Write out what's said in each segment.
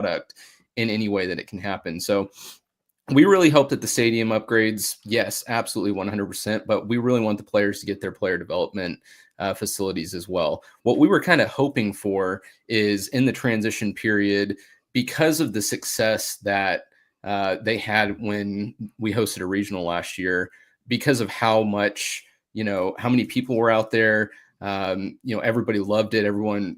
product in any way that it can happen. So we really hope that the stadium upgrades, yes, absolutely 100%, but we really want the players to get their player development facilities as well. What we were kind of hoping for is in the transition period, because of the success that they had when we hosted a regional last year, because of how much, how many people were out there, everybody loved it.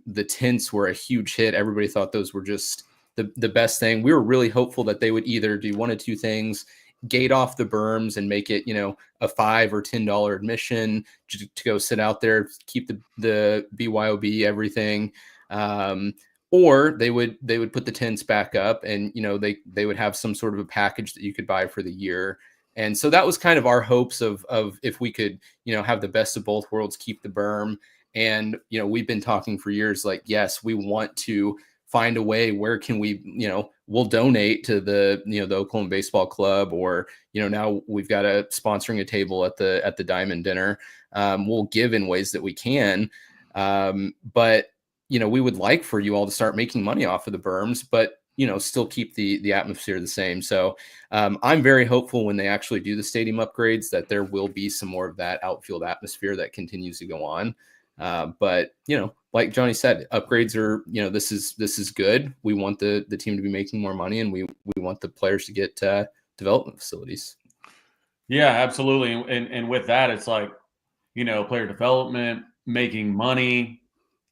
The tents were a huge hit. Everybody thought those were just the best thing. We were really hopeful that they would either do one of two things: gate off the berms and make it, a $5 or $10 admission to go sit out there, keep the BYOB, everything. Or they would put the tents back up and, they would have some sort of a package that you could buy for the year. And so that was kind of our hopes of if we could, have the best of both worlds, keep the berm. And, we've been talking for years, like, yes, we want to find a way where can we, we'll donate to the Oklahoma Baseball Club, or, now we've got sponsoring a table at the Diamond Dinner. We'll give in ways that we can. But, we would like for you all to start making money off of the berms, but, still keep the atmosphere the same. So I'm very hopeful when they actually do the stadium upgrades that there will be some more of that outfield atmosphere that continues to go on. But, like Johnny said, upgrades are, this is good. We want the team to be making more money, and we want the players to get development facilities. Yeah, absolutely. And with that, it's like, player development, making money,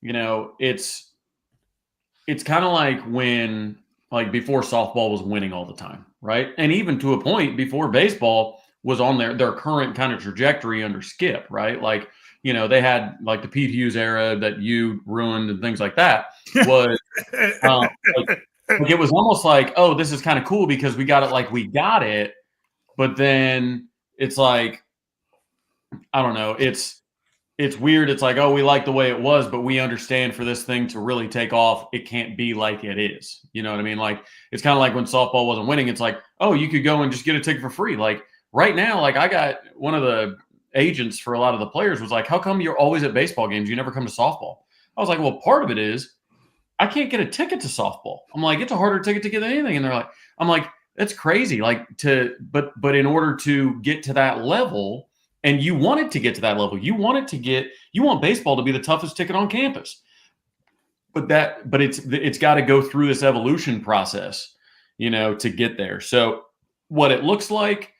it's kind of like when, like, before softball was winning all the time, right? And even to a point before baseball was on their current kind of trajectory under Skip, right? Like, they had like the Pete Hughes era that you ruined and things like that. Was like it was almost like, oh, this is kind of cool because we got it. But then it's like, I don't know, it's weird. It's like, oh, we like the way it was, but we understand for this thing to really take off, it can't be like it is. You know what I mean? Like, it's kind of like when softball wasn't winning. It's like, oh, you could go and just get a ticket for free. Like right now, like I got one of the agents for a lot of the players was like, how come you're always at baseball games? You never come to softball. I was like, well, part of it is I can't get a ticket to softball. I'm like, it's a harder ticket to get than anything. And they're like, I'm like, that's crazy. Like but in order to get to that level, and you wanted to get to that level, you want baseball to be the toughest ticket on campus. But it's got to go through this evolution process, to get there. So what it looks like,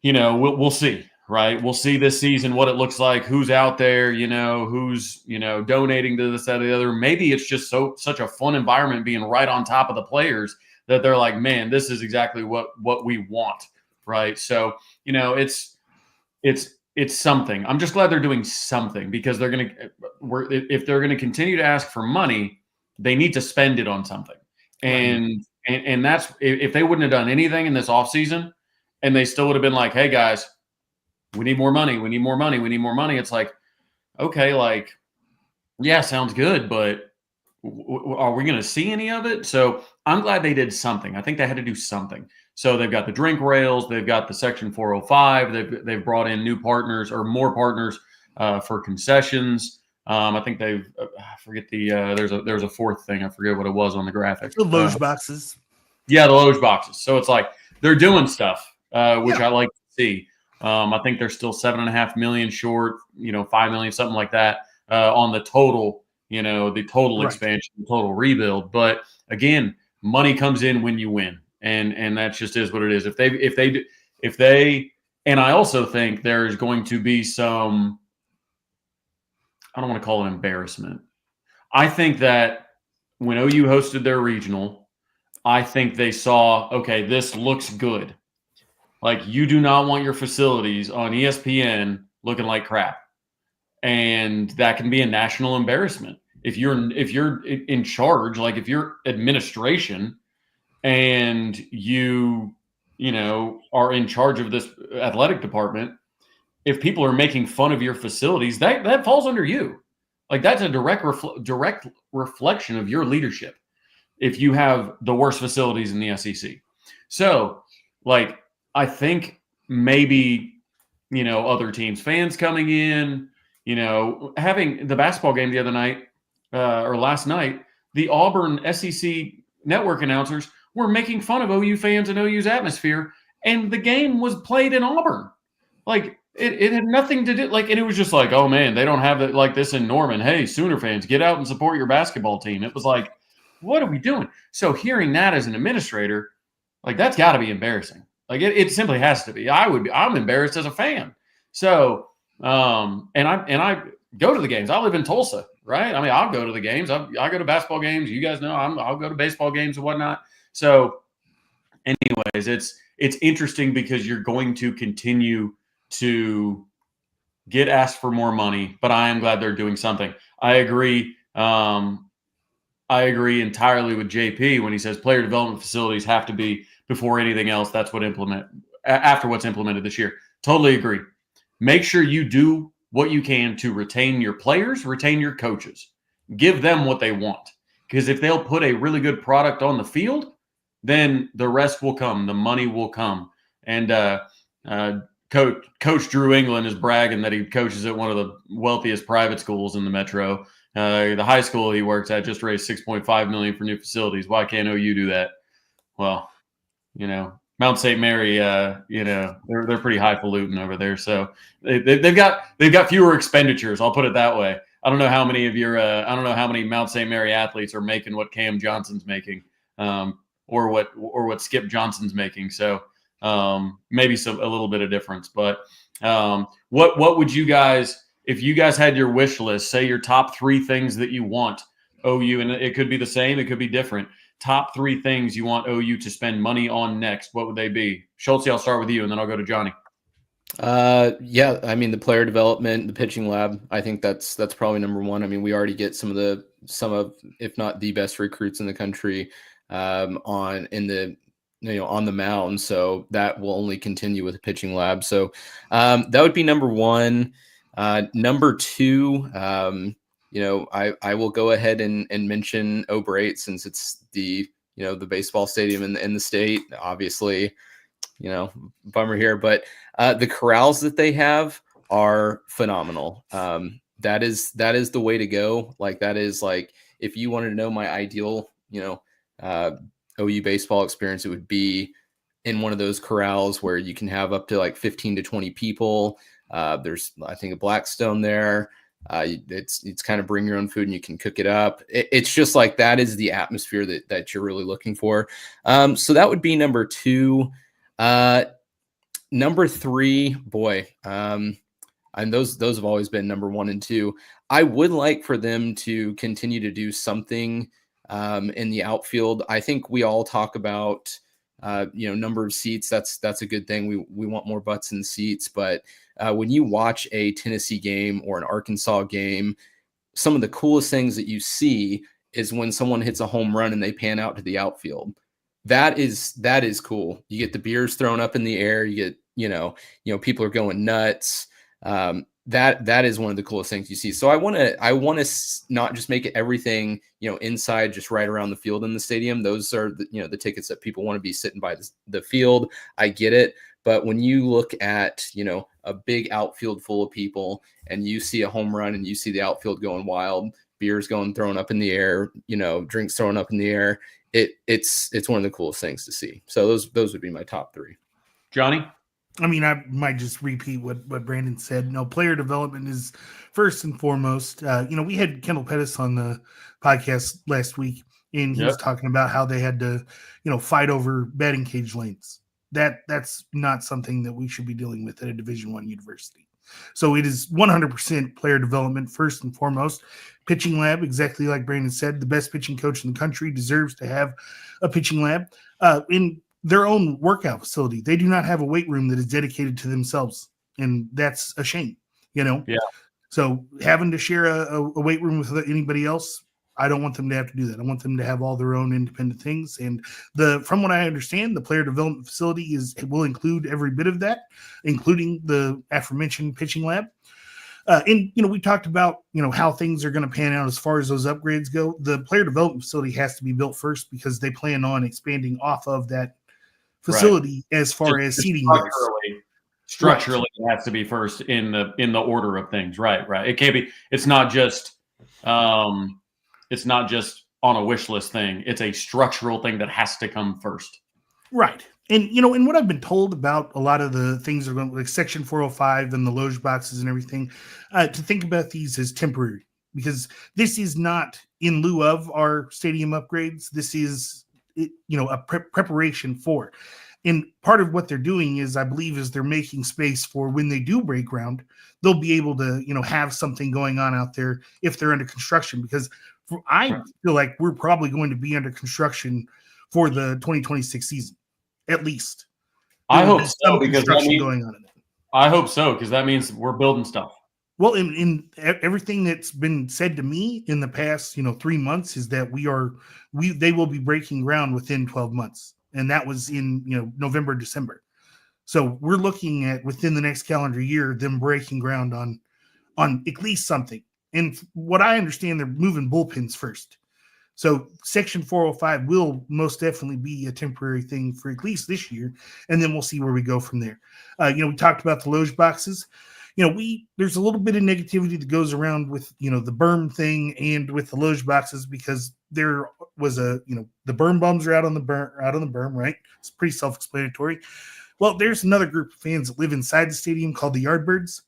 we'll see. Right. We'll see this season what it looks like, who's out there, who's, donating to this, that, or the other. Maybe it's just such a fun environment being right on top of the players that they're like, man, this is exactly what we want. Right. So, it's something. I'm just glad they're doing something, because if they're going to continue to ask for money, they need to spend it on something. And that's, if they wouldn't have done anything in this offseason and they still would have been like, hey guys, we need more money. We need more money. We need more money. It's like, okay, like, yeah, sounds good, but are we going to see any of it? So I'm glad they did something. I think they had to do something. So they've got the drink rails. They've got the Section 405. They've brought in new partners, or more partners for concessions. I think I forget there's a fourth thing. I forget what it was on the graphic. The loge boxes. Yeah, the loge boxes. So it's like they're doing stuff, which I like to see. I think they're still $7.5 million short, $5 million, something like that, on the total, expansion, the total rebuild. But again, money comes in when you win, and that just is what it is. If they, and I also think there's going to be some, I don't want to call it embarrassment. I think that when OU hosted their regional, I think they saw, okay, this looks good. Like, you do not want your facilities on ESPN looking like crap. And that can be a national embarrassment. If you're in charge, like if you're administration and you are in charge of this athletic department, if people are making fun of your facilities, that falls under you. Like, that's a direct reflection of your leadership if you have the worst facilities in the SEC. So, like, I think maybe, other teams, fans coming in, having the basketball game the other night or last night, the Auburn SEC network announcers were making fun of OU fans and OU's atmosphere, and the game was played in Auburn. Like it had nothing to do and it was just like, oh man, they don't have it like this in Norman. Hey, Sooner fans, get out and support your basketball team. It was like, what are we doing? So hearing that as an administrator, that's got to be embarrassing. It simply has to be. I'm embarrassed as a fan. So and I go to the games. I live in Tulsa, right? I mean, I'll go to the games. I go to basketball games. You guys know I'll go to baseball games and whatnot. So anyways, it's interesting because you're going to continue to get asked for more money, but I am glad they're doing something. I agree. I agree entirely with JP when he says player development facilities have to be before anything else. That's what after what's implemented this year. Totally agree. Make sure you do what you can to retain your players, retain your coaches, give them what they want. Because if they'll put a really good product on the field, then the rest will come. The money will come. And Coach Drew England is bragging that he coaches at one of the wealthiest private schools in the metro. The high school he works at just raised $6.5 million for new facilities. Why can't OU do that? Well, Mount St. Mary, they're pretty highfalutin over there, so they've got fewer expenditures. I'll put it that way. I don't know how many of I don't know how many Mount St. Mary athletes are making what Cam Johnson's making, or what Skip Johnson's making. So maybe a little bit of difference. But what would you guys, if you guys had your wish list, say your top 3 things that you want OU, and it could be the same, it could be different. Top 3 things you want OU to spend money on next, what would they be? Schultze, I'll start with you, and then I'll go to Johnny. Yeah, I mean the player development, the pitching lab. I think that's probably number 1. I mean, we already get some of, if not the best recruits in the country on the mound, so that will only continue with the pitching lab. So that would be number 1. Number 2. I will go ahead and mention O'Brate since it's the baseball stadium in the state. Obviously, bummer here, but the corrals that they have are phenomenal. That is the way to go. That is if you wanted to know my ideal, OU baseball experience, it would be in one of those corrals where you can have up to 15 to 20 people. There's, I think, a Blackstone there. It's kind of bring your own food and you can cook it up. It's just that is the atmosphere that you're really looking for. So that would be number 2. Number 3, boy. And those have always been number 1 and 2. I would like for them to continue to do something in the outfield. I think we all talk about number of seats. That's a good thing. We want more butts in seats, but when you watch a Tennessee game or an Arkansas game, some of the coolest things that you see is when someone hits a home run and they pan out to the outfield. That is cool. You get the beers thrown up in the air. You get, people are going nuts. That is one of the coolest things you see. So I want to not just make it everything, inside, just right around the field in the stadium. Those are the tickets that people want to be sitting by the field. I get it. But when you look at, a big outfield full of people and you see a home run and you see the outfield going wild, beers thrown up in the air, drinks thrown up in the air, it's one of the coolest things to see. So those would be my top 3. Johnny? I mean, I might just repeat what Brandon said. No, player development is first and foremost. We had Kendall Pettis on the podcast last week, and he was talking about how they had to, fight over batting cage lanes. That's not something that we should be dealing with at a Division I university. So it is 100% player development first and foremost. Pitching lab, exactly like Brandon said, the best pitching coach in the country deserves to have a pitching lab. In their own workout facility, they do not have a weight room that is dedicated to themselves, and that's a shame. Yeah. So having to share a weight room with anybody else, I don't want them to have to do that. I want them to have all their own independent things. And from what I understand, the player development facility will include every bit of that, including the aforementioned pitching lab. And we talked about how things are going to pan out as far as those upgrades go. The player development facility has to be built first because they plan on expanding off of that facility as far as seating goes. Structurally, it has to be first in the order of things. Right. It can't be. It's not just on a wish list thing. It's a structural thing that has to come first. Right. And, and what I've been told about a lot of the things are going like Section 405 and the loge boxes and everything, to think about these as temporary, because this is not in lieu of our stadium upgrades. This is, a preparation for. And part of what they're doing is, I believe, is they're making space for when they do break ground, they'll be able to, have something going on out there if they're under construction. Because I feel like we're probably going to be under construction for the 2026 season. At least. I hope so, because going on in it. I hope so, because that means we're building stuff. Well, in everything that's been said to me in the past, 3 months is that they will be breaking ground within 12 months. And that was in, November, December. So we're looking at within the next calendar year, them breaking ground on at least something. And what I understand, they're moving bullpens first. So Section 405 will most definitely be a temporary thing for at least this year, and then we'll see where we go from there. We talked about the loge boxes. There's a little bit of negativity that goes around with, the berm thing and with the loge boxes, because there was the berm bums are out on the berm, right? It's pretty self-explanatory. Well, there's another group of fans that live inside the stadium called the Yardbirds,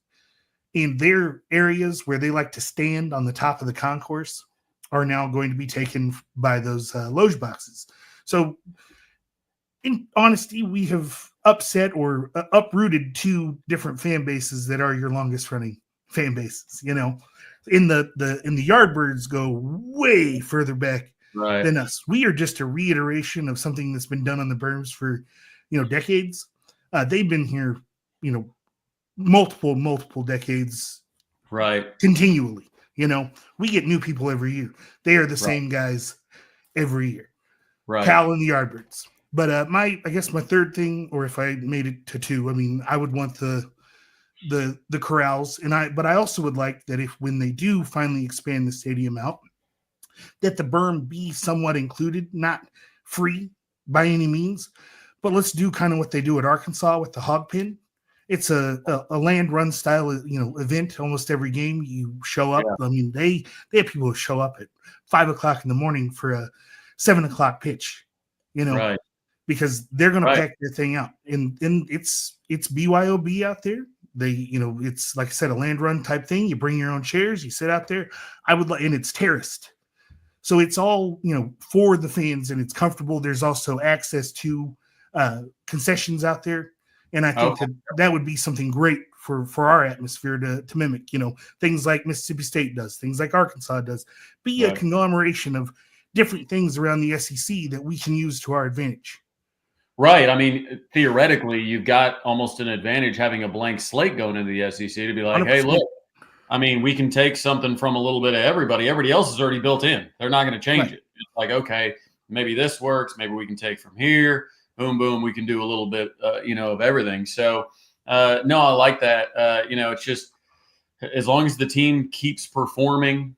and their areas where they like to stand on the top of the concourse are now going to be taken by those loge boxes. So in honesty, we have upset or uprooted 2 different fan bases that are your longest running fan bases. In the Yardbirds go way further back than us. We are just a reiteration of something that's been done on the berms for, decades. They've been here, multiple decades. Right. Continually. We get new people every year. They are the same guys every year. Right. Cal and the Yardbirds. But I guess my third thing, or if I made it to 2, I would want the corrals, but I also would like that when they do finally expand the stadium out, that the berm be somewhat included, not free by any means, but let's do kind of what they do at Arkansas with the hog pen. It's a land run style, event. Almost every game you show up. Yeah. They have people who show up at 5 o'clock in the morning for a 7 o'clock pitch, right. Because they're going to pack their thing out. And it's BYOB out there. They, it's like I said, a land run type thing. You bring your own chairs, you sit out there. And it's terraced. So it's all, for the fans, and it's comfortable. There's also access to concessions out there. And I think that would be something great for our atmosphere to mimic, things like Mississippi State does, things like Arkansas does, be a conglomeration of different things around the SEC that we can use to our advantage. Right. Theoretically, you've got almost an advantage having a blank slate going into the SEC to be like, 100%. Hey, look, we can take something from a little bit of everybody. Everybody else is already built in. They're not going to change it. It's like, okay, maybe this works. Maybe we can take from here. Boom, boom. We can do a little bit, of everything. So, no, I like that. It's just as long as the team keeps performing,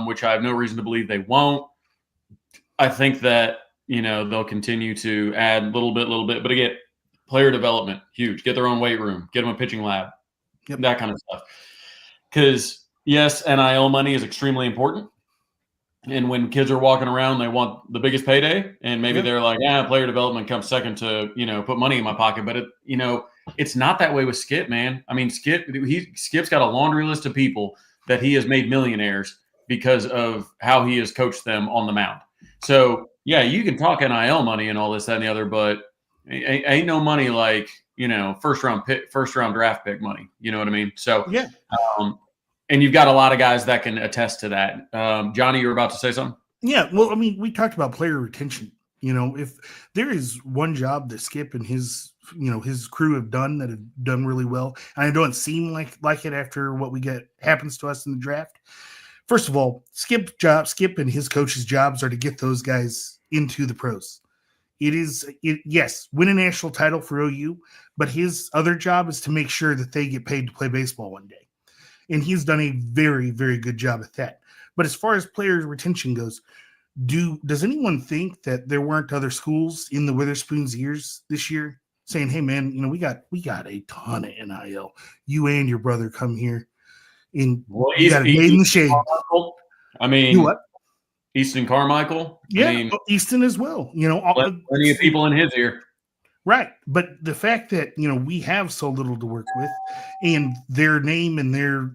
which I have no reason to believe they won't, I think that, they'll continue to add little bit. But again, player development, huge. Get their own weight room. Get them a pitching lab. That kind of stuff. Because, yes, NIL money is extremely important. And when kids are walking around, they want the biggest payday, and maybe they're like, player development comes second to, put money in my pocket. But it's not that way with Skip, man. Skip's got a laundry list of people that he has made millionaires because of how he has coached them on the mound. So yeah, you can talk NIL money and all this, that, and the other, but ain't no money like, first round draft pick money. You know what I mean? So yeah. And you've got a lot of guys that can attest to that. Johnny, you were about to say something? Yeah. Well, we talked about player retention. If there is one job that Skip and his crew have done that have done really well, and it don't seem like it after what happens to us in the draft. First of all, Skip and his coach's jobs are to get those guys into the pros. Yes, win a national title for OU, but his other job is to make sure that they get paid to play baseball one day. And he's done a very, very good job at that. But as far as player retention goes, does anyone think that there weren't other schools in the Witherspoon's ears this year saying, hey, man, we got a ton of NIL. You and your brother come here. You got it made in the shade. You what? Easton Carmichael. Yeah, I mean, Easton as well. plenty of people in his ear. Right. But the fact that, we have so little to work with, and their name and their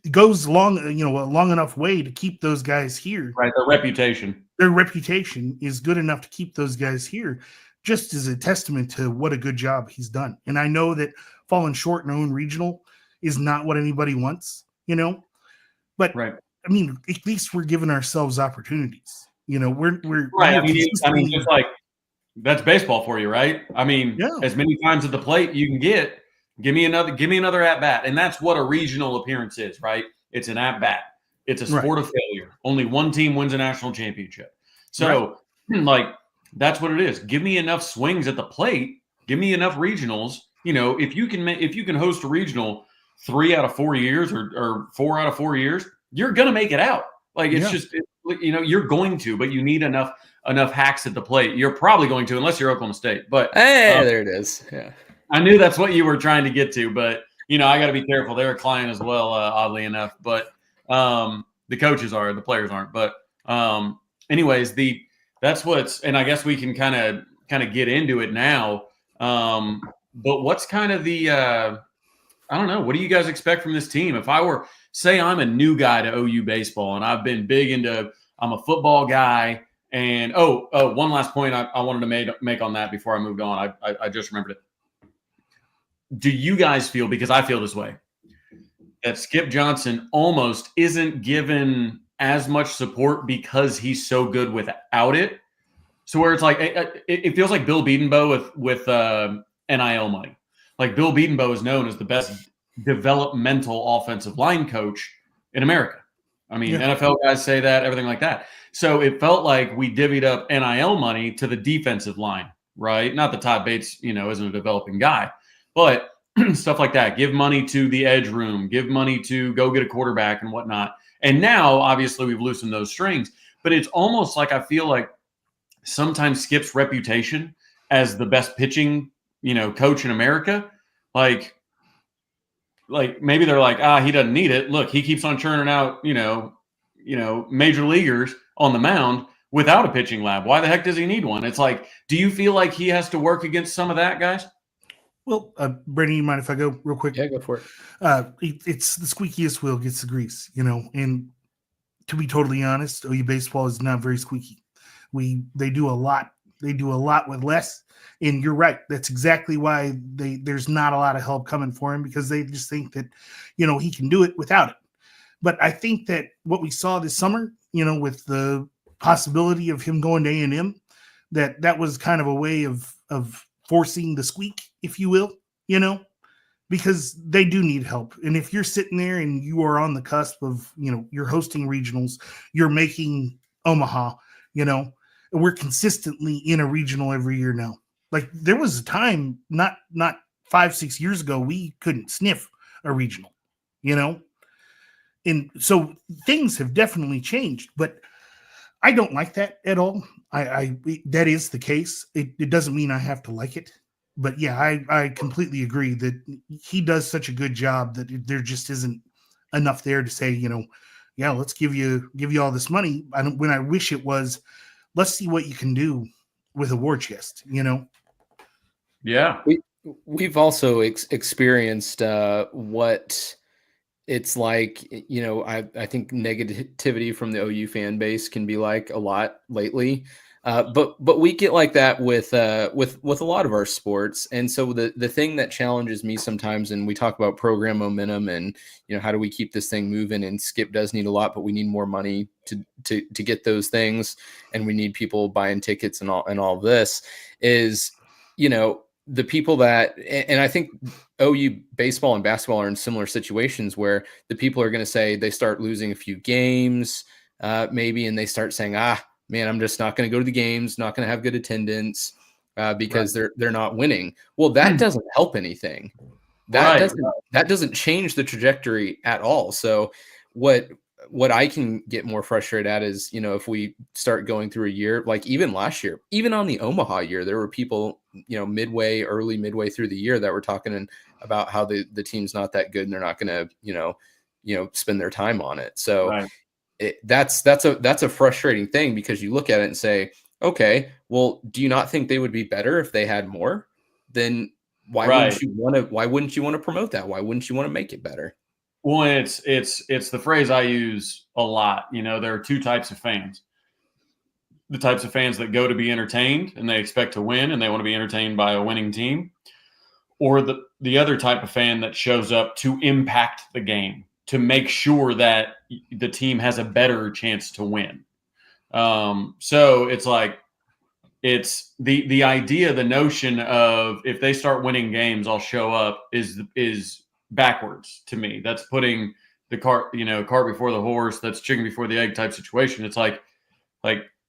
goes long, a long enough way to keep those guys here. Right. Their reputation. Their reputation is good enough to keep those guys here, just as a testament to what a good job he's done. And I know that falling short in own regional is not what anybody wants, but right. I mean, at least we're giving ourselves opportunities. We're right. I mean, just like that's baseball for you, right? I mean, as many times at the plate you can get. Give me another at bat, and that's what a regional appearance is, right? It's an at bat. It's a sport of failure. Only one team wins a national championship. So, like, that's what it is. Give me enough swings at the plate. Give me enough regionals. If you can host a regional 3 out of 4 years or 4 out of 4 years, you're gonna make it out. Like it's just you're going to, but you need enough hacks at the plate. You're probably going to, unless you're Oklahoma State. But there it is. Yeah. I knew that's what you were trying to get to, but I got to be careful. They're a client as well, oddly enough. But the coaches are, the players aren't. But anyways, that's what's, and I guess we can kind of get into it now. But what's kind of the I don't know. What do you guys expect from this team? If I were, say, I'm a new guy to OU baseball, and I've been big into, I'm a football guy. And one last point I wanted to make on that before I moved on. I just remembered it. Do you guys feel, because I feel this way, that Skip Johnson almost isn't given as much support because he's so good without it? So where it's like, it feels like Bill Bedenbaugh with NIL money. Like Bill Bedenbaugh is known as the best developmental offensive line coach in America. I mean, NFL guys say that, everything like that. So it felt like we divvied up NIL money to the defensive line, right? Not that Todd Bates, isn't a developing guy. But stuff like that, give money to the edge room, give money to go get a quarterback and whatnot. And now, obviously, we've loosened those strings. But it's almost like I feel like sometimes Skip's reputation as the best pitching, coach in America, like maybe they're like, he doesn't need it. Look, he keeps on churning out, major leaguers on the mound without a pitching lab. Why the heck does he need one? It's like, do you feel like he has to work against some of that, guys? Well, Brandon, you mind if I go real quick? Yeah, go for it. It's the squeakiest wheel gets the grease, and to be totally honest, OU baseball is not very squeaky. They do a lot. They do a lot with less. And you're right. That's exactly why there's not a lot of help coming for him, because they just think that, he can do it without it. But I think that what we saw this summer, with the possibility of him going to A&M, that was kind of a way of forcing the squeak, if you will, because they do need help. And if you're sitting there and you are on the cusp of, you're hosting regionals, you're making Omaha, we're consistently in a regional every year now. Like there was a time, not 5-6 years ago, we couldn't sniff a regional, and so things have definitely changed, but I don't like that at all. That is the case. It doesn't mean I have to like it, but yeah, I completely agree that he does such a good job that there just isn't enough there to say, let's give you all this money. When I wish it was, let's see what you can do with a war chest, Yeah. We've also experienced what it's like, I think negativity from the OU fan base can be like a lot lately. But we get like that with a lot of our sports. And so the thing that challenges me sometimes, and we talk about program momentum and, how do we keep this thing moving? And Skip does need a lot, but we need more money to get those things. And we need people buying tickets and all this is, the people that, and I think OU baseball and basketball are in similar situations where the people are going to say they start losing a few games, maybe, and they start saying, man, I'm just not going to go to the games, not going to have good attendance because they're not winning. Well, that doesn't help anything. That doesn't change the trajectory at all. So what I can get more frustrated at is, if we start going through a year, like even last year, even on the Omaha year, there were people, midway through the year that were talking about how the team's not that good and they're not going to, spend their time on it. So Right. that's a frustrating thing, because you look at it and say, okay, well, do you not think they would be better if they had more? Then why wouldn't you want to promote that? Why wouldn't you want to make it better? Well, it's the phrase I use a lot. There are two types of fans. The types of fans that go to be entertained and they expect to win and they want to be entertained by a winning team, or the other type of fan that shows up to impact the game, to make sure that the team has a better chance to win. So it's like, it's the idea, the notion of, if they start winning games, I'll show up, is backwards to me. That's putting the cart before the horse. That's chicken before the egg type situation. It's like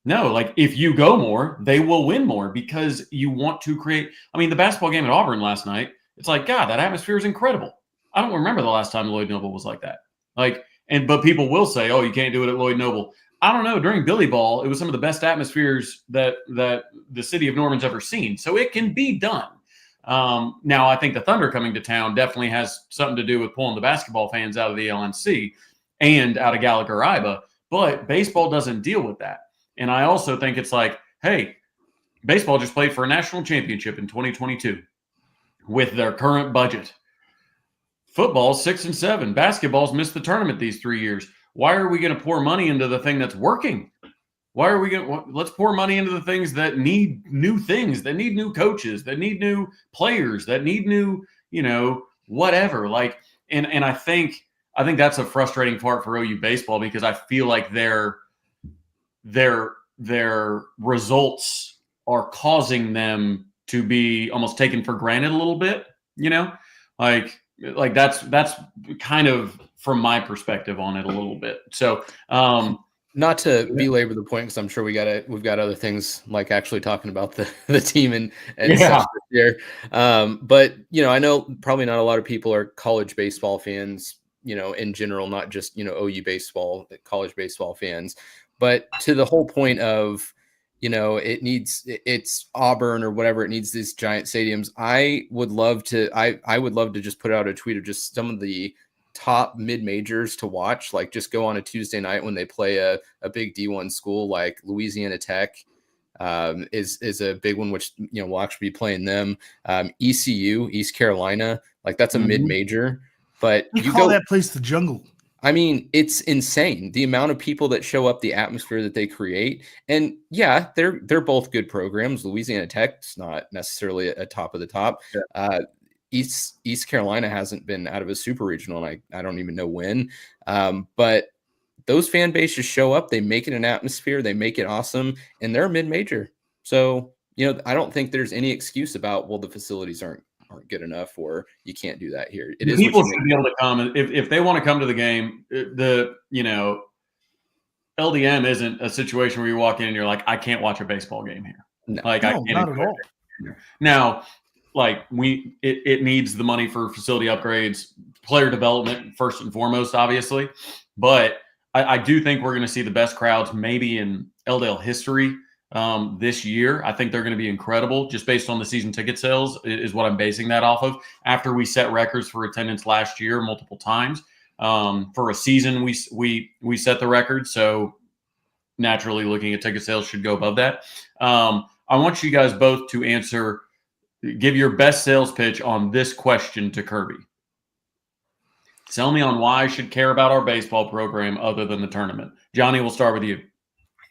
no, like, if you go more, they will win more, because you want to create. I mean, the basketball game at Auburn last night, it's like, God, that atmosphere is incredible. I don't remember the last time Lloyd Noble was like that. But people will say, oh, you can't do it at Lloyd Noble. I don't know. During Billy Ball, it was some of the best atmospheres that the city of Norman's ever seen. So it can be done. Now, I think the Thunder coming to town definitely has something to do with pulling the basketball fans out of the LNC and out of Gallagher-Iba, but baseball doesn't deal with that. And I also think it's like, hey, baseball just played for a national championship in 2022 with their current budget. Football's 6-7. Basketball's missed the tournament these 3 years. Why are we going to pour money into the thing that's working? Why are we going to? Let's pour money into the things that need new things, that need new coaches, that need new players, that need new, whatever. And I think that's a frustrating part for OU baseball, because I feel like their results are causing them to be almost taken for granted a little bit, like that's kind of from my perspective on it a little bit. So, not to belabor the point, because I'm sure we've got other things, like actually talking about the team and stuff this year. But I know probably not a lot of people are college baseball fans, in general, not just OU baseball, college baseball fans. But to the whole point of, it's Auburn or whatever, it needs these giant stadiums. I would love to just put out a tweet of just some of the top mid majors to watch. Like, just go on a Tuesday night when they play a big D1 school, like Louisiana Tech is a big one, which we'll actually be playing them. ECU, East Carolina, like that's a mid major. But you call that place the jungle. I mean, it's insane, the amount of people that show up, the atmosphere that they create. And yeah, they're both good programs. Louisiana Tech's not necessarily a top of the top. Yeah. East Carolina hasn't been out of a super regional, and I don't even know when. But those fan bases show up, they make it an atmosphere, they make it awesome, and they're mid-major. So, I don't think there's any excuse about, well, the facilities aren't good enough, or you can't do that here. It is people should be able to come if they want to come to the game. LDM isn't a situation where you walk in and you're like, I can't watch a baseball game here. No, I can't not at all. Now, it needs the money for facility upgrades, player development first and foremost, obviously. But I do think we're going to see the best crowds maybe in LDL history this year. I think they're going to be incredible, just based on the season ticket sales is what I'm basing that off of. After we set records for attendance last year multiple times, for a season we set the record, so naturally looking at ticket sales should go above that. I want you guys both to give your best sales pitch on this question to Kirby. Tell me on why I should care about our baseball program other than the tournament. Johnny, we'll start with you.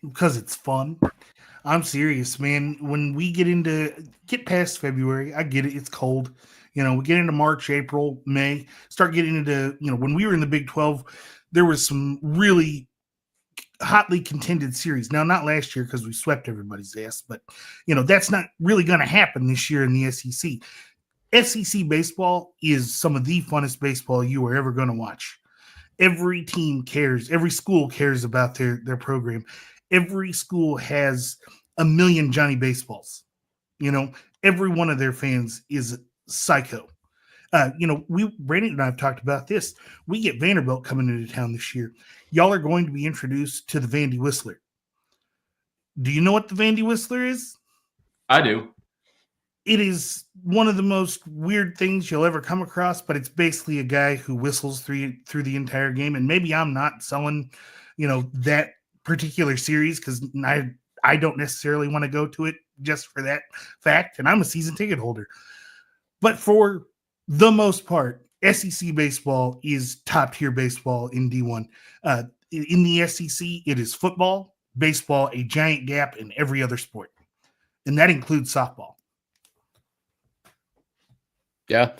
Because it's fun. I'm serious, man. When we get past February, I get it. It's cold. We get into March, April, May, start getting into, when we were in the Big 12, there was some really hotly contended series. Now, not last year because we swept everybody's ass, but, that's not really going to happen this year in the SEC. SEC baseball is some of the funnest baseball you are ever going to watch. Every team cares. Every school cares about their program. Every school has a million Johnny Baseballs. Every one of their fans is psycho. Brandon and I have talked about this. We get Vanderbilt coming into town this year. Y'all are going to be introduced to the Vandy Whistler. Do you know what the Vandy Whistler is? I do. it is one of the most weird things you'll ever come across, but it's basically a guy who whistles through the entire game. And maybe I'm not selling, that particular series because I don't necessarily want to go to it just for that fact. And I'm a season ticket holder. But for the most part, SEC baseball is top tier baseball in D1. In the SEC, it is football, baseball, a giant gap in every other sport. And that includes softball. Yeah.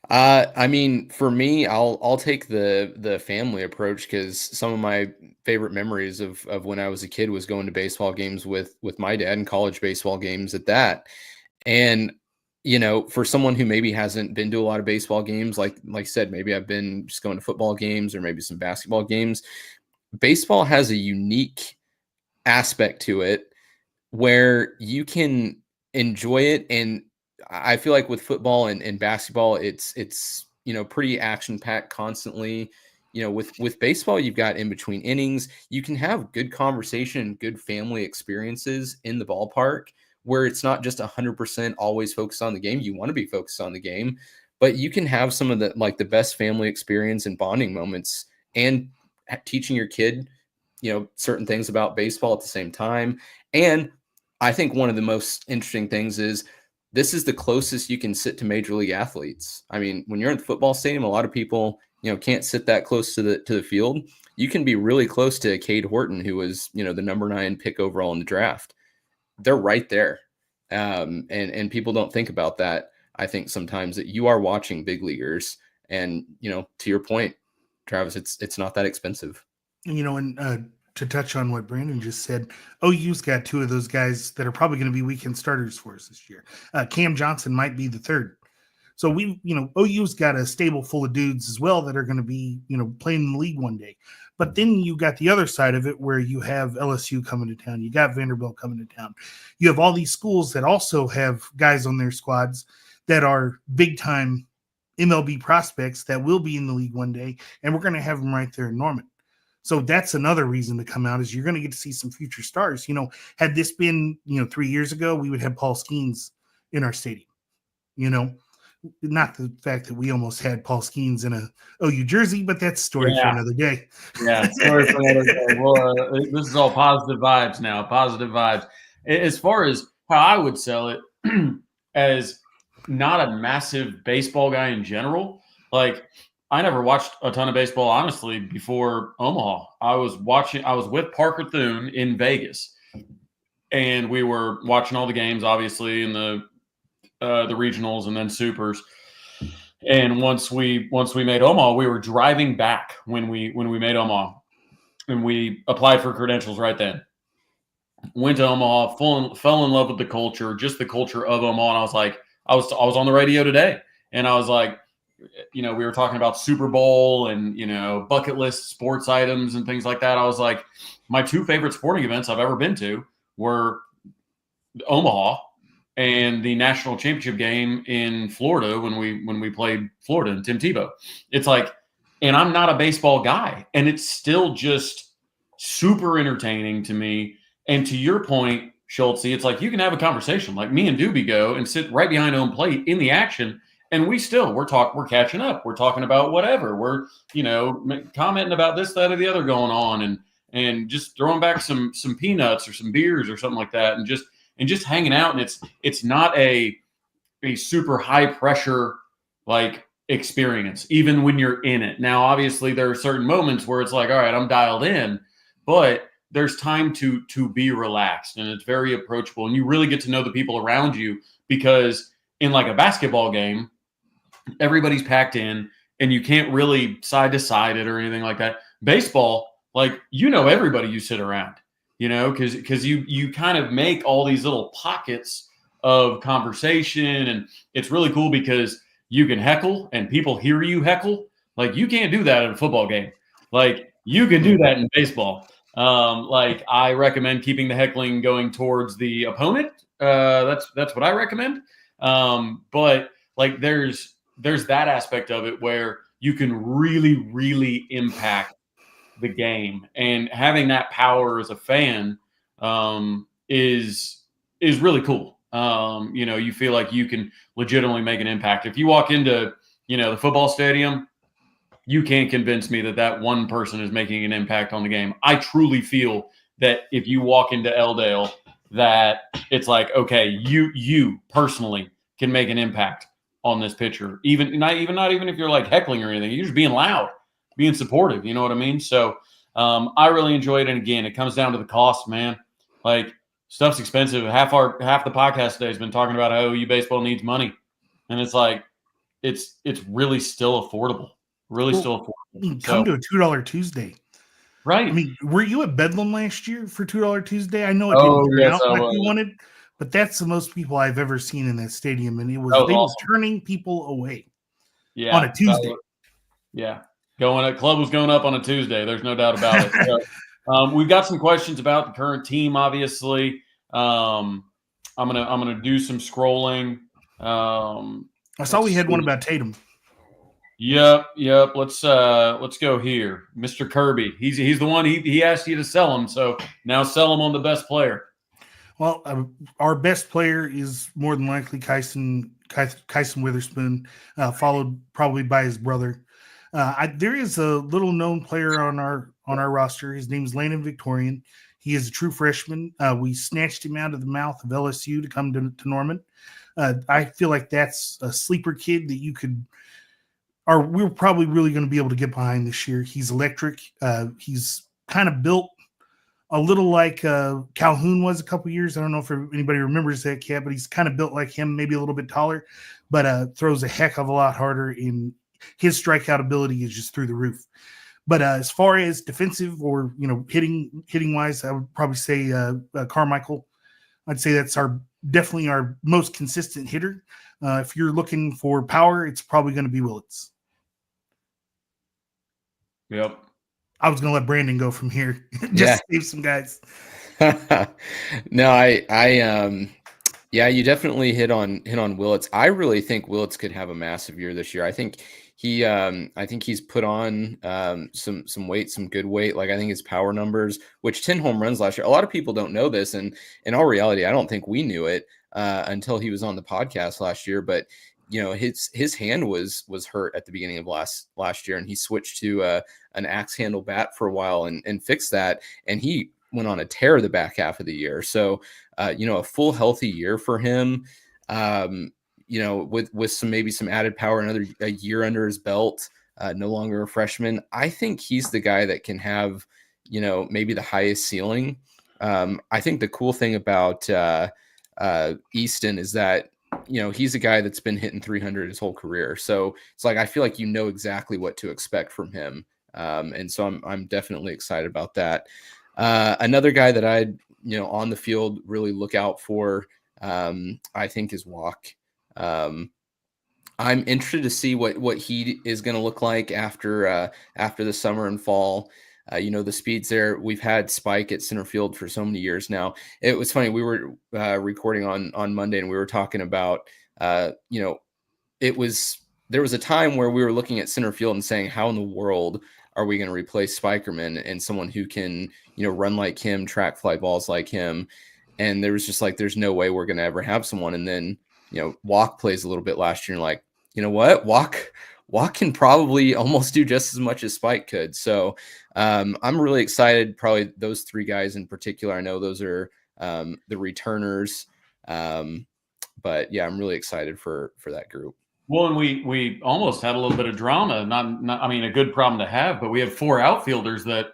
I mean, for me, I'll take the family approach because some of my favorite memories of when I was a kid was going to baseball games with my dad and college baseball games at that. And for someone who maybe hasn't been to a lot of baseball games, like I said, maybe I've been just going to football games or maybe some basketball games. Baseball has a unique aspect to it where you can enjoy it. And I feel like with football and basketball, it's pretty action packed constantly. With baseball, you've got in between innings, you can have good conversation, good family experiences in the ballpark where it's not just 100% always focused on the game. You want to be focused on the game, but you can have some of the best family experience and bonding moments and teaching your kid, certain things about baseball at the same time. And I think one of the most interesting things is this is the closest you can sit to major league athletes. I mean, when you're in the football stadium, a lot of people, can't sit that close to the field. You can be really close to Cade Horton, who was, the number 9 pick overall in the draft. They're right there. And people don't think about that. I think sometimes that you are watching big leaguers and, to your point, Travis, it's not that expensive. And to touch on what Brandon just said, OU's got 2 of those guys that are probably going to be weekend starters for us this year. Cam Johnson might be the 3rd. So OU's got a stable full of dudes as well that are going to be, playing in the league one day. But then you got the other side of it where you have LSU coming to town. You got Vanderbilt coming to town. You have all these schools that also have guys on their squads that are big time MLB prospects that will be in the league one day. And we're going to have them right there in Norman. So that's another reason to come out is you're going to get to see some future stars. Had this been, 3 years ago, we would have Paul Skeens in our stadium. Not the fact that we almost had Paul Skeens in a OU jersey, but that's a story for another day. Yeah, story for another day. Well, this is all positive vibes now, positive vibes. As far as how I would sell it, as not a massive baseball guy in general, like I never watched a ton of baseball, honestly, before Omaha. I was with Parker Thune in Vegas, and we were watching all the games, obviously, in the regionals and then supers. And once we made Omaha, we were driving back when we made Omaha, and we applied for credentials right then. Went to Omaha, fell in love with the culture, just the culture of Omaha. And I was like, I was on the radio today, and I was like, we were talking about Super Bowl and, bucket list sports items and things like that. I was like, my 2 favorite sporting events I've ever been to were Omaha and the national championship game in Florida when we played Florida and Tim Tebow. It's like, and I'm not a baseball guy, and it's still just super entertaining to me. And to your point, Schultze, it's like you can have a conversation like me and Doobie go and sit right behind home plate in the action. And we're catching up. We're talking about whatever. We're, commenting about this, that, or the other going on, and just throwing back some peanuts or some beers or something like that, and just hanging out. And it's not a super high pressure like experience, even when you're in it. Now, obviously, there are certain moments where it's like, all right, I'm dialed in, but there's time to be relaxed, and it's very approachable, and you really get to know the people around you, because in like a basketball game, everybody's packed in and you can't really side to side it or anything like that. Baseball, like, everybody you sit around, because you kind of make all these little pockets of conversation, and it's really cool because you can heckle and people hear you heckle. Like, you can't do that in a football game. Like, you can do that in baseball. Like, I recommend keeping the heckling going towards the opponent. That's what I recommend. But like, there's that aspect of it where you can really, really impact the game, and having that power as a fan is really cool. you feel like you can legitimately make an impact. If you walk into, the football stadium, you can't convince me that one person is making an impact on the game. I truly feel that if you walk into Elldale, that it's like, okay, you personally can make an impact on this pitcher. Not even if you're like heckling or anything, you're just being loud, being supportive. You know what I mean? So I really enjoy it. And again, it comes down to the cost, man. Like, stuff's expensive. Half the podcast today has been talking about how OU baseball needs money, and it's like it's really still affordable. Still affordable. Come to a $2 Tuesday. Right. I mean, were you at Bedlam last year for $2 Tuesday? I know it didn't turn out like we wanted, but that's the most people I've ever seen in that stadium, and they awesome. were turning people away. Yeah, on a Tuesday. Club was going up on a Tuesday. There's no doubt about it. So, we've got some questions about the current team. Obviously, I'm gonna do some scrolling. I saw we had one about Tatum. Yep. Let's go here. Mr. Kirby. He's the one he asked you to sell him. So now sell him on the best player. Well, our best player is more than likely Kyson Witherspoon, followed probably by his brother. There is a little known player on our roster. His name is Landon Victorian. He is a true freshman. We snatched him out of the mouth of LSU to come to Norman. I feel like that's a sleeper kid that we're probably really going to be able to get behind this year. He's electric. He's kind of built a little like Calhoun was a couple years. I don't know if anybody remembers that cat, but he's kind of built like him, maybe a little bit taller, but throws a heck of a lot harder. And his strikeout ability is just through the roof. But as far as defensive or hitting wise, I would probably say Carmichael. I'd say that's definitely our most consistent hitter. If you're looking for power, it's probably going to be Willits. Yep. I was going to let Brandon go from here. Just save some guys. No, you definitely hit on Willits. I really think Willits could have a massive year this year. I think he's put on some weight, some good weight. Like, I think his power numbers, which 10 home runs last year, a lot of people don't know this, and in all reality, I don't think we knew it until he was on the podcast last year. But his hand was hurt at the beginning of last year, and he switched to an axe handle bat for a while and fixed that, and he went on a tear the back half of the year. So a full healthy year for him, with some added power, a year under his belt, no longer a freshman. I think he's the guy that can have maybe the highest ceiling. I think the cool thing about Easton is that he's a guy that's been hitting 300 his whole career. So it's like, I feel like exactly what to expect from him. And so I'm definitely excited about that. Another guy that I'd, on the field really look out for, I think is Walk. I'm interested to see what he is going to look like after the summer and fall. The speeds there. We've had Spike at center field for so many years now. It was funny. We were recording on Monday, and we were talking about, there was a time where we were looking at center field and saying, how in the world are we going to replace Spikerman and someone who can, run like him, track fly balls like him? And there was just like, there's no way we're going to ever have someone. And then, Walk plays a little bit last year, and like, you know what? Walk can probably almost do just as much as Spike could. So I'm really excited. Probably those three guys in particular. I know those are the returners. But yeah, I'm really excited for that group. Well, and we almost had a little bit of drama. Not I mean, a good problem to have, but we have 4 outfielders that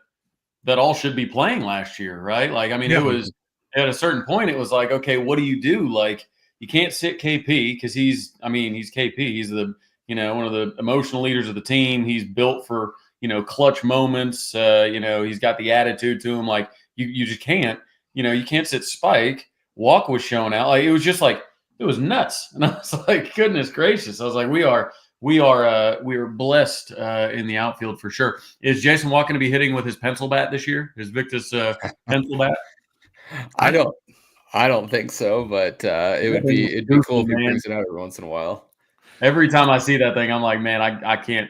all should be playing last year, right? Like, I mean, It was at a certain point, it was like, okay, what do you do? Like, you can't sit KP because he's KP. He's the, one of the emotional leaders of the team. He's built for, clutch moments. He's got the attitude to him. Like, you just can't, you can't sit Spike. Walk was showing out. Like, it was just like, it was nuts. And I was like, goodness gracious. I was like, we are blessed in the outfield for sure. Is Jason Walk going to be hitting with his pencil bat this year? His Victus pencil bat? I don't think so, but it'd be cool if he brings it out every once in a while. Every time I see that thing, I'm like, man, I can't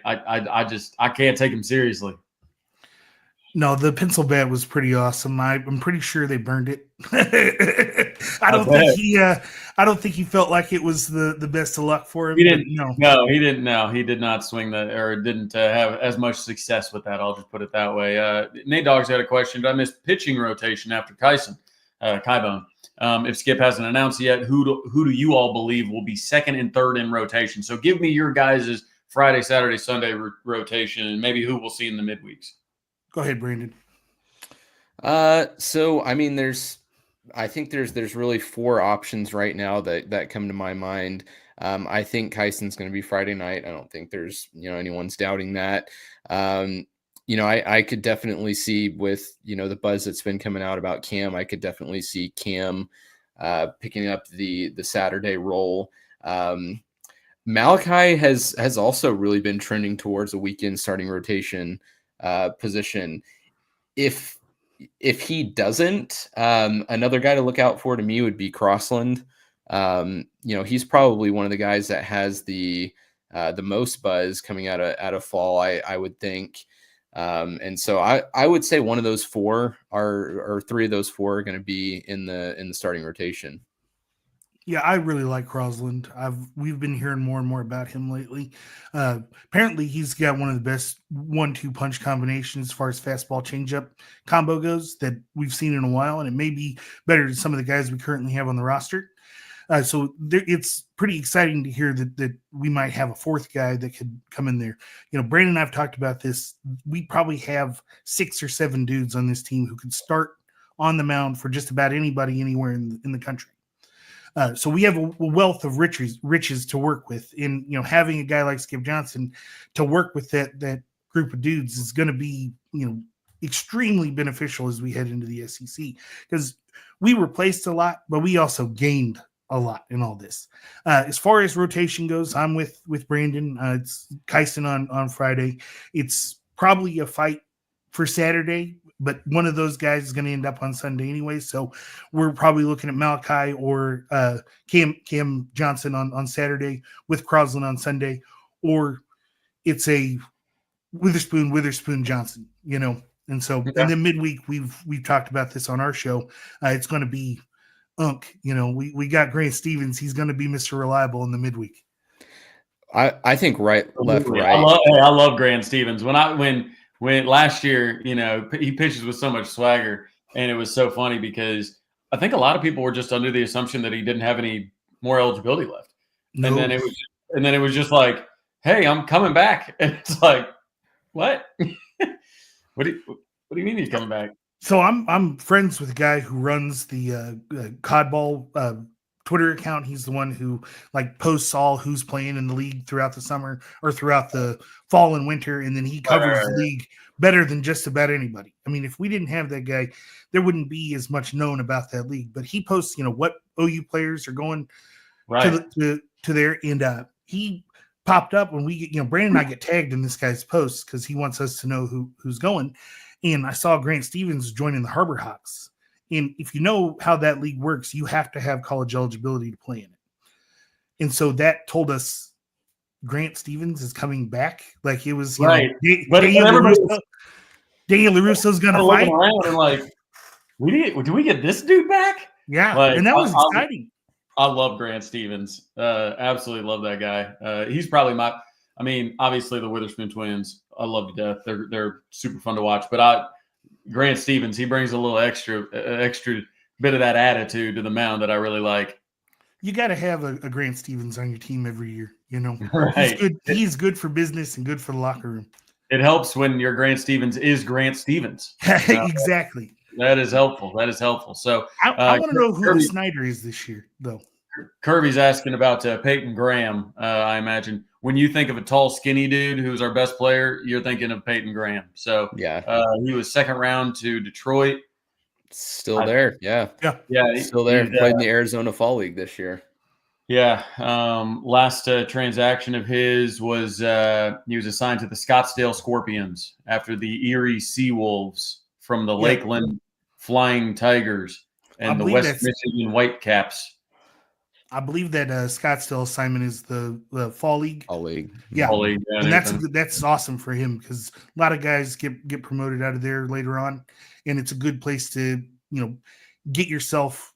take him seriously. No, the pencil bat was pretty awesome. I'm pretty sure they burned it. I don't think he felt like it was the best of luck for him. He didn't. No, He didn't. No, he did not swing that, or didn't have as much success with that. I'll just put it that way. Nate Dogg's had a question. Did I miss pitching rotation after Kybone? If Skip hasn't announced yet, who do you all believe will be second and third in rotation? So give me your guys' Friday, Saturday, Sunday rotation, and maybe who we'll see in the midweeks. Go ahead, Brandon. So I mean, I think there's really 4 options right now that come to my mind. I think Kyson's going to be Friday night. I don't think there's anyone's doubting that. I could definitely see with the buzz that's been coming out about Cam. I could definitely see Cam picking up the Saturday role. Malachi has also really been trending towards a weekend starting rotation position. If he doesn't, another guy to look out for to me would be Crossland. He's probably one of the guys that has the most buzz coming out of fall, I would think. And so I would say one of those 4 or 3 of those 4 are going to be in the starting rotation. Yeah, I really like Crossland. We've been hearing more and more about him lately. Apparently, he's got one of the best 1-2 punch combinations as far as fastball changeup combo goes that we've seen in a while, and it may be better than some of the guys we currently have on the roster. So it's pretty exciting to hear that we might have a 4th guy that could come in there. Brandon and I've talked about this. We probably have 6 or 7 dudes on this team who could start on the mound for just about anybody anywhere in the country. So we have a wealth of riches to work with. In having a guy like Skip Johnson to work with that group of dudes is going to be extremely beneficial as we head into the SEC, because we replaced a lot, but we also gained a lot in all this. As far as rotation goes, I'm with Brandon. It's Kyson on Friday. It's probably a fight for Saturday, but one of those guys is going to end up on Sunday anyway. So we're probably looking at Malachi or Cam Johnson on Saturday with Crossland on Sunday, or it's a Witherspoon Johnson, And so, Okay. And then midweek, we've talked about this on our show. It's going to be Unk. We got Grant Stevens. He's going to be Mr. Reliable in the midweek. I think left, right. I love Grant Stevens. When last year, he pitches with so much swagger, and it was so funny because I think a lot of people were just under the assumption that he didn't have any more eligibility left. No. And then it was just like, hey, I'm coming back. And it's like, what? What do you mean he's coming back? So I'm friends with a guy who runs the Codball Twitter account. He's the one who posts all who's playing in the league throughout the summer or throughout the fall and winter, and then he covers the league better than just about anybody. I mean, if we didn't have that guy, there wouldn't be as much known about that league. But he posts, what OU players are going to there, and he popped up when we get, Brandon and I get tagged in this guy's posts because he wants us to know who's going. And I saw Grant Stevens joining the Harbor Hawks. And if you know how that league works, you have to have college eligibility to play in it. And so that told us Grant Stevens is coming back. Like it was, right. Daniel LaRusso's going to fight. Around and do we get this dude back? Yeah. And that was exciting. I love Grant Stevens. Absolutely love that guy. He's probably obviously the Witherspoon twins, I love to death. They're super fun to watch. But Grant Stevens, he brings a little extra bit of that attitude to the mound that I really like. You got to have a Grant Stevens on your team every year. Right. He's good for business and good for the locker room. It helps when your Grant Stevens is Grant Stevens. Exactly. That is helpful. So I want to know who the Snyder is this year, though. Kirby's asking about Peyton Graham. I imagine when you think of a tall, skinny dude who's our best player, you're thinking of Peyton Graham. So yeah, he was second round to Detroit. Still there, yeah. Still there. Played in the Arizona Fall League this year. Yeah. Last transaction of his was he was assigned to the Scottsdale Scorpions after the Erie Seawolves from the Lakeland Flying Tigers and the West Michigan Whitecaps. I believe that Scottsdale assignment is the Fall League. Fall League. Yeah. Fall League, and that's awesome for him because a lot of guys get promoted out of there later on, and it's a good place to get yourself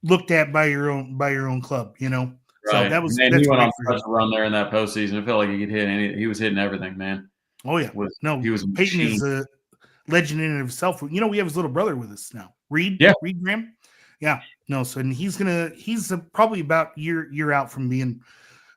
looked at by your own club, you know. Right. So that was Man, that's he went on great. such a run there in that postseason. It felt like he could hit he was hitting everything, man. Oh yeah. He was a Peyton machine. is a legend in and of himself. You know, we have his little brother with us now. Reed Graham. Yeah. No, so and he's probably about year out from being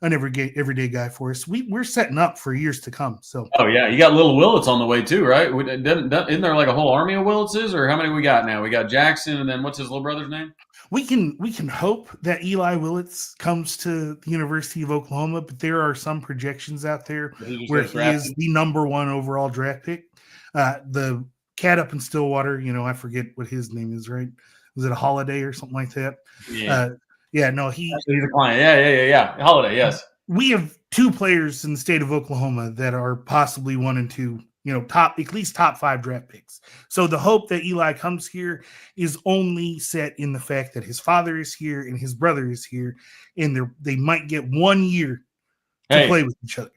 an everyday guy for us. We're setting up for years to come. So oh yeah, you got little Willits on the way too, right? Isn't there like a whole army of Willitses, or how many we got now? We got Jackson, and then what's his little brother's name? We can hope that Eli Willits comes to the University of Oklahoma, but there are some projections out there where he is the #1 overall draft pick. The cat up in Stillwater, you know, I forget what his name is, right? Was it a Holiday or something like that? Yeah. No, he's a client. Yeah. Holiday, yes. We have 2 players in the state of Oklahoma that are possibly 1 and 2, you know, at least top 5 draft picks. So the hope that Eli comes here is only set in the fact that his father is here and his brother is here, and they might get 1 year to play with each other.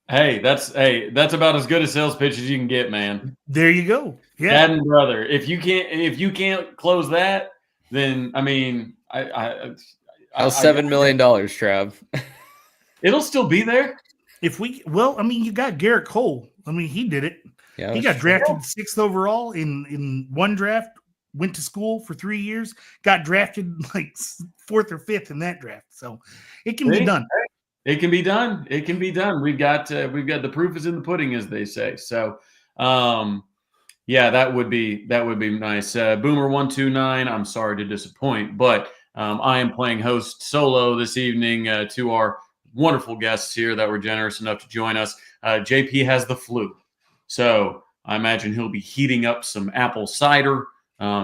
Hey, that's about as good a sales pitch as you can get, man. There you go. Yeah. Dad and brother. If you can't close that, then I mean, $7 million, Trav. It'll still be there. I mean, you got Garrett Cole. I mean, he did it. Yeah, he got drafted 6th overall in one draft, went to school for 3 years, got drafted like 4th or 5th in that draft. So it can be done. It can be done. It can be done. We've got the proof is in the pudding, as they say. So, yeah, that would be nice. Boomer129. I'm sorry to disappoint, but I am playing host solo this evening to our wonderful guests here that were generous enough to join us. JP has the flu, so I imagine he'll be heating up some apple cider,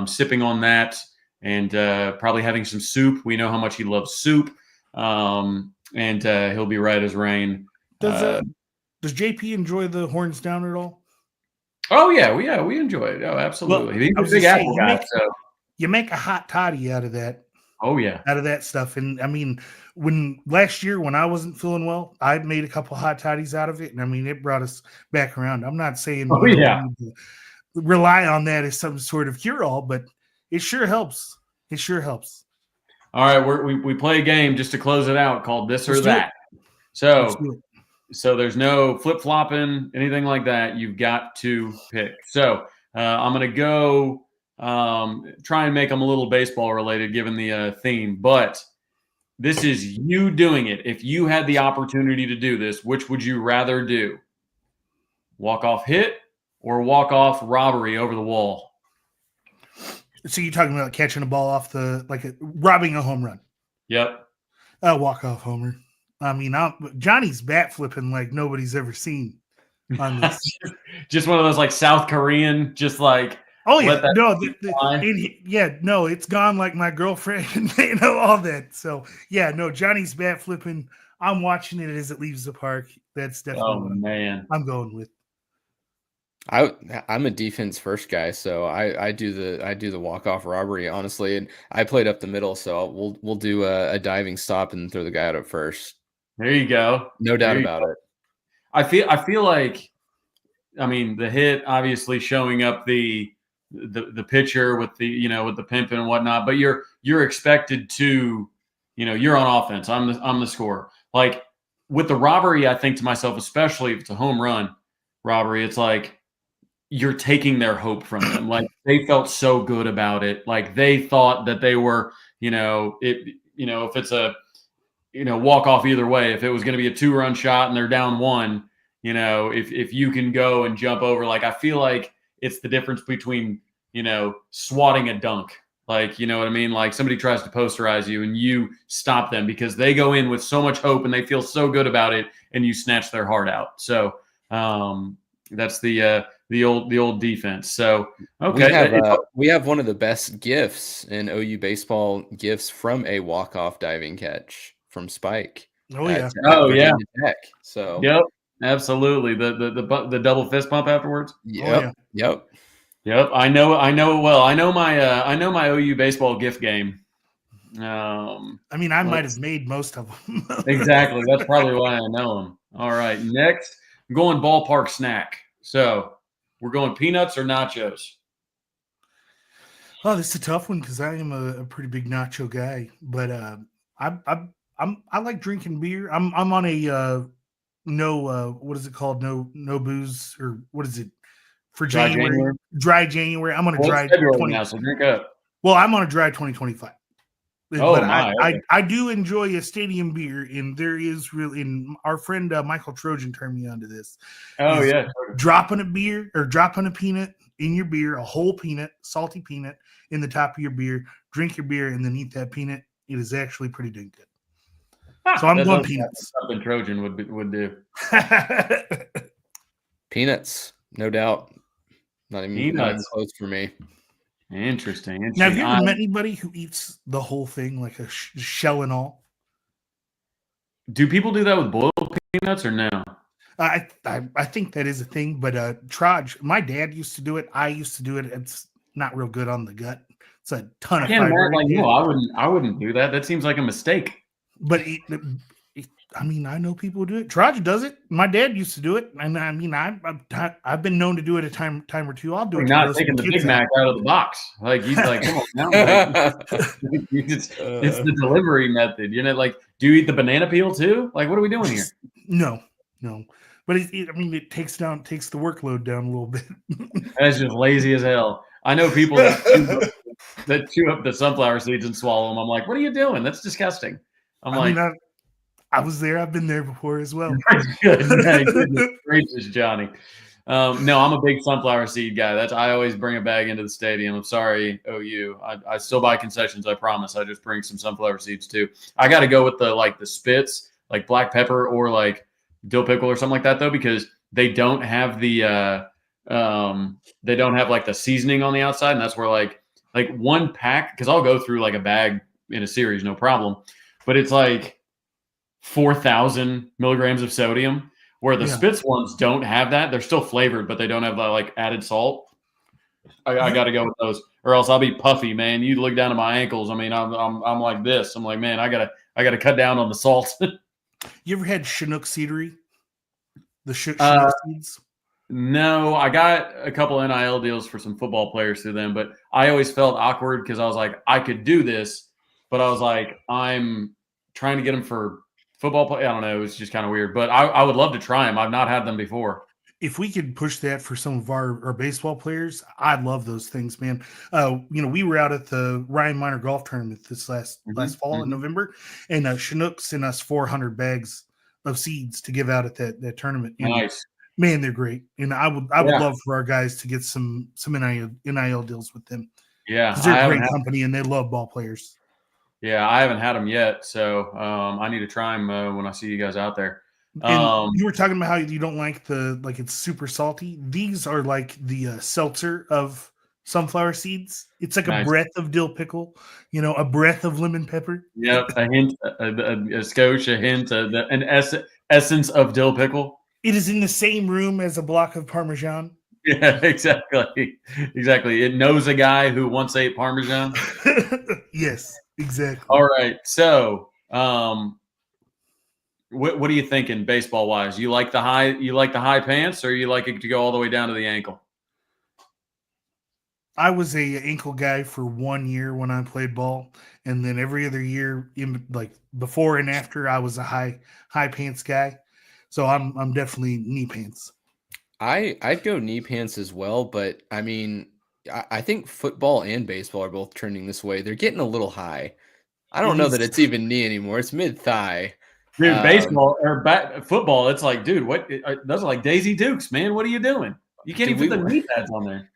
sipping on that, and probably having some soup. We know how much he loves soup. And he'll be right as rain. Does JP enjoy the horns down at all? Oh yeah, we enjoy it. Oh, absolutely. Well, he's a big apple guy. You make a hot toddy out of that. Oh yeah, out of that stuff. And I mean, last year when I wasn't feeling well, I made a couple hot toddies out of it, and I mean, it brought us back around. I'm not saying we need to rely on that as some sort of cure-all, but it sure helps. It sure helps. All right, we play a game just to close it out called This or That. So there's no flip-flopping, anything like that. You've got to pick. So I'm going to go try and make them a little baseball related given the theme. But this is you doing it. If you had the opportunity to do this, which would you rather do? Walk-off hit or walk-off robbery over the wall? So you're talking about catching a ball off robbing a home run? Yep. Walk-off homer. I mean, Johnny's bat flipping like nobody's ever seen on this. Just one of those like South Korean, just like. Oh yeah, no, it's gone like my girlfriend, and you know all that. So yeah, no, Johnny's bat flipping. I'm watching it as it leaves the park. That's definitely man, I'm going with. I'm a defense first guy, so I do the walk-off robbery, honestly, and I played up the middle, so we'll do a diving stop and throw the guy out at first. There you go. No doubt about it. I feel like, I mean, the hit obviously showing up the pitcher with with the pimping and whatnot, but you're expected to, you're on offense. I'm the scorer. Like with the robbery, I think to myself, especially if it's a home run robbery, it's like you're taking their hope from them. Like they felt so good about it. Like they thought that they were, if it's a, walk off either way, if it was going to be a 2-run shot and they're down 1, if you can go and jump over, like I feel like it's the difference between, swatting a dunk. Like, you know what I mean? Like somebody tries to posterize you and you stop them because they go in with so much hope and they feel so good about it and you snatch their heart out. So that's the old defense. So, okay. We have one of the best gifts in OU baseball, gifts from a walk-off diving catch from Spike. Oh yeah. Tech. So yep, absolutely. The double fist bump afterwards. Yep. I know well. I know my OU baseball gift game. I mean, I might have made most of them. Exactly. That's probably why I know them. All right. Next, I'm going ballpark snack. So we're going peanuts or nachos. Oh, this is a tough one because I am a pretty big nacho guy, but I like drinking beer. I'm on a no what is it called? No booze, or what is it for Dry January? January. Dry January. I'm on a Well, it's dry February 20. now, so drink up. Well, I'm on a dry 2025. Oh But my! Okay. I do enjoy a stadium beer, and there is really, and our friend Michael Trojan turned me onto this. Oh is yeah. dropping a beer or dropping a peanut in your beer, a whole peanut, salty peanut in the top of your beer. Drink your beer and then eat that peanut. It is actually pretty dang good. So I'm going peanuts. Something Trojan would do. Peanuts, no doubt. Not even close for me. Interesting. Now, have you ever met anybody who eats the whole thing, like a shell and all? Do people do that with boiled peanuts or no? I think that is a thing, but Traj, my dad used to do it. I used to do it. It's not real good on the gut. It's a ton of fiber. No, I wouldn't do that. That seems like a mistake. But I mean, I know people who do it. Traj does it. My dad used to do it, and I mean, I've been known to do it a time or two. I'll do it. Not taking the Big Mac out of the box. Like he's like, come on now. It's the delivery method. You know, like, do you eat the banana peel too? Like, what are we doing here? No. But I mean, it takes the workload down a little bit. That's just lazy as hell. I know people that chew up the sunflower seeds and swallow them. I'm like, what are you doing? That's disgusting. I mean, I was there. I've been there before as well. Goodness gracious, Johnny. No, I'm a big sunflower seed guy. I always bring a bag into the stadium. I'm sorry, OU. I still buy concessions. I promise. I just bring some sunflower seeds too. I got to go with the spits, like black pepper or like dill pickle or something like that though, because they don't have the they don't have like the seasoning on the outside, and that's where like one pack, because I'll go through like a bag in a series, no problem, but it's like 4,000 milligrams of sodium, where the Spitz ones don't have that. They're still flavored, but they don't have the like added salt. I got to go with those, or else I'll be puffy, man. You look down at my ankles. I mean, I'm like this. I'm like, man, I gotta cut down on the salt. You ever had Chinook seedery? The Chinook seeds? No, I got a couple NIL deals for some football players through them, but I always felt awkward because I was like, I could do this, but I was like, I'm trying to get them for football play. I don't know. It was just kind of weird, but I would love to try them. I've not had them before. If we could push that for some of our baseball players, I love those things, man. We were out at the Ryan Minor Golf Tournament this last fall in November, and Chinook sent us 400 bags of seeds to give out at that tournament. And, nice. Man, they're great. And I would love for our guys to get some NIL deals with them. Yeah. They're a great company and they love ball players. Yeah, I haven't had them yet, so I need to try them when I see you guys out there. And you were talking about how you don't like it's super salty. These are like the seltzer of sunflower seeds. It's like a breath of dill pickle, a breath of lemon pepper. Yep, a hint, a skosh, a hint, an essence of dill pickle. It is in the same room as a block of Parmesan. Yeah, exactly. It knows a guy who once ate Parmesan. Yes, exactly. All right. So, what are you thinking baseball wise? You like the high pants, or you like it to go all the way down to the ankle? I was a ankle guy for 1 year when I played ball, and then every other year, before and after, I was a high pants guy. So I'm definitely knee pants. I'd go knee pants as well, but I mean, I think football and baseball are both trending this way. They're getting a little high. I don't know that it's even knee anymore. It's mid thigh. Dude, baseball or football, it's like, dude, what? Those are like Daisy Dukes, man. What are you doing? You can't even put the knee pads on there.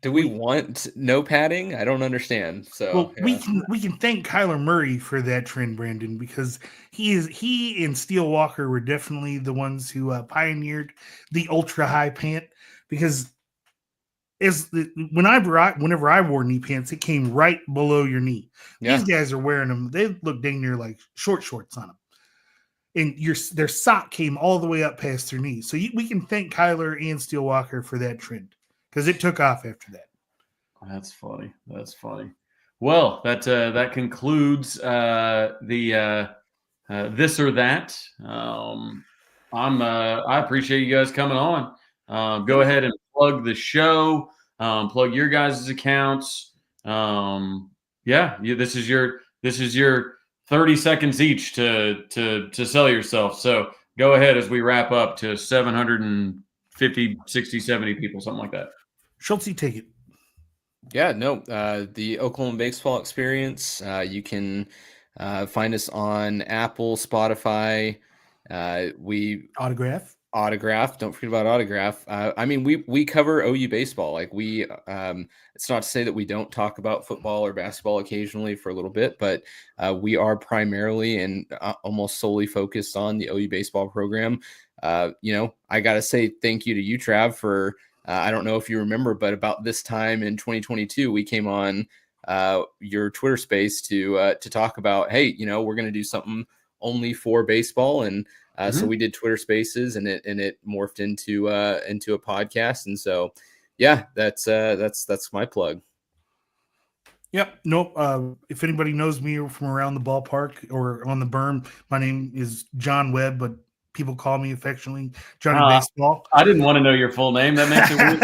Do we want no padding? I don't understand. So we can thank Kyler Murray for that trend, Brandon, because he and Steele Walker were definitely the ones who pioneered the ultra high pant. Because whenever I wore knee pants, it came right below your knee. Yeah. These guys are wearing them; they look dang near like short shorts on them, and their sock came all the way up past their knee. So we can thank Kyler and Steele Walker for that trend, because it took off after that. That's funny. Well, that concludes the this or that. I appreciate you guys coming on. Go ahead and plug the show. Plug your guys' accounts. This is your 30 seconds each to sell yourself. So go ahead as we wrap up to 750, 60, 70 people, something like that. Schultze, take it. Yeah, no, the Oklahoma Baseball Experience. You can find us on Apple, Spotify. We Autograph. Don't forget about Autograph. I mean, we cover OU baseball. Like it's not to say that we don't talk about football or basketball occasionally for a little bit, but we are primarily and almost solely focused on the OU baseball program. I got to say thank you to you, Trav, for I don't know if you remember, but about this time in 2022, we came on your Twitter space to talk about, hey, we're going to do something only for baseball, and so we did Twitter Spaces, and it morphed into a podcast, and so yeah, that's my plug. Yep. Nope. If anybody knows me from around the ballpark or on the berm, my name is John Webb, but people call me affectionately Johnny Baseball. I didn't want to know your full name. That makes it weird.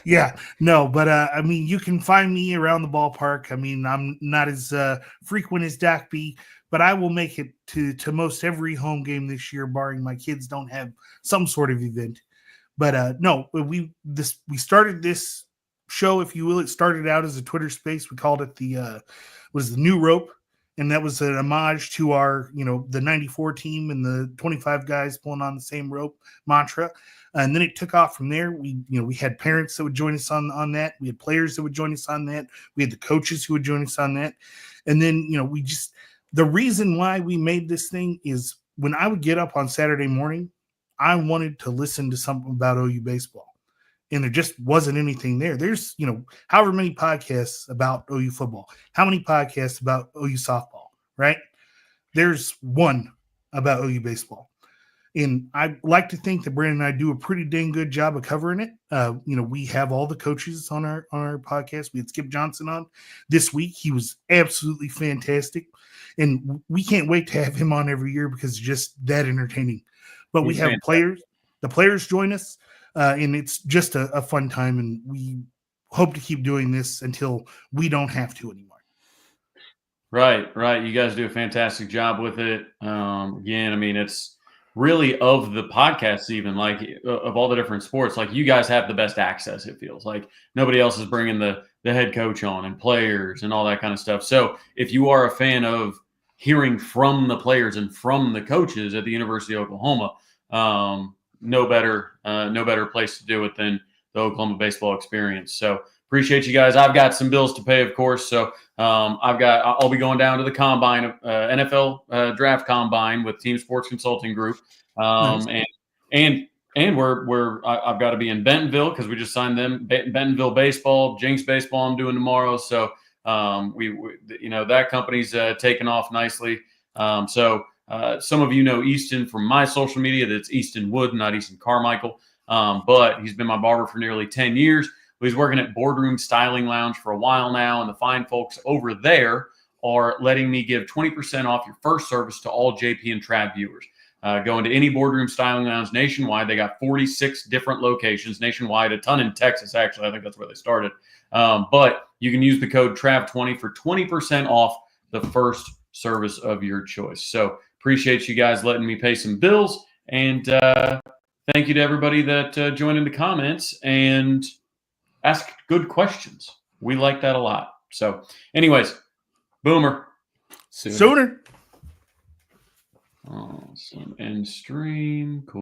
Yeah, no, but I mean, you can find me around the ballpark. I mean, I'm not as frequent as Dak B, but I will make it to most every home game this year, barring my kids don't have some sort of event. But no, we started this show, if you will. It started out as a Twitter space. We called it the New Rope, and that was an homage to our, the 94 team and the 25 guys pulling on the same rope mantra. And then it took off from there. We had parents that would join us on that. We had players that would join us on that. We had the coaches who would join us on that. And then, the reason why we made this thing is when I would get up on Saturday morning, I wanted to listen to something about OU baseball. And there just wasn't anything there. There's, however many podcasts about OU football, how many podcasts about OU softball, right? There's one about OU baseball. And I like to think that Brandon and I do a pretty dang good job of covering it. We have all the coaches on our podcast. We had Skip Johnson on this week. He was absolutely fantastic. And we can't wait to have him on every year because it's just that entertaining. But we have players. The players join us, and it's just a fun time. And we hope to keep doing this until we don't have to anymore. Right. You guys do a fantastic job with it. Again, I mean, it's really of the podcasts, even like of all the different sports, like you guys have the best access. It feels like nobody else is bringing the head coach on and players and all that kind of stuff. So if you are a fan of hearing from the players and from the coaches at the University of Oklahoma, no better place to do it than the Oklahoma Baseball Experience. So appreciate you guys. I've got some bills to pay, of course. So I'll be going down to the combine, NFL draft combine with Team Sports Consulting Group. Nice. And I've got to be in Bentonville because we just signed them. Bentonville baseball, Jinx baseball I'm doing tomorrow. So we that company's taken off nicely. So some of you know Easton from my social media. That's Easton Wood, not Easton Carmichael. But he's been my barber for nearly 10 years. He's working at Boardroom Styling Lounge for a while now, and the fine folks over there are letting me give 20% off your first service to all JP and Trav viewers. Go into any Boardroom Styling Lounge nationwide. They got 46 different locations nationwide, a ton in Texas, actually. I think that's where they started. But you can use the code TRAV20 for 20% off the first service of your choice. So appreciate you guys letting me pay some bills, and thank you to everybody that joined in the comments and ask good questions. We like that a lot. So anyways, Boomer. Sooner. Awesome. End stream. Cool.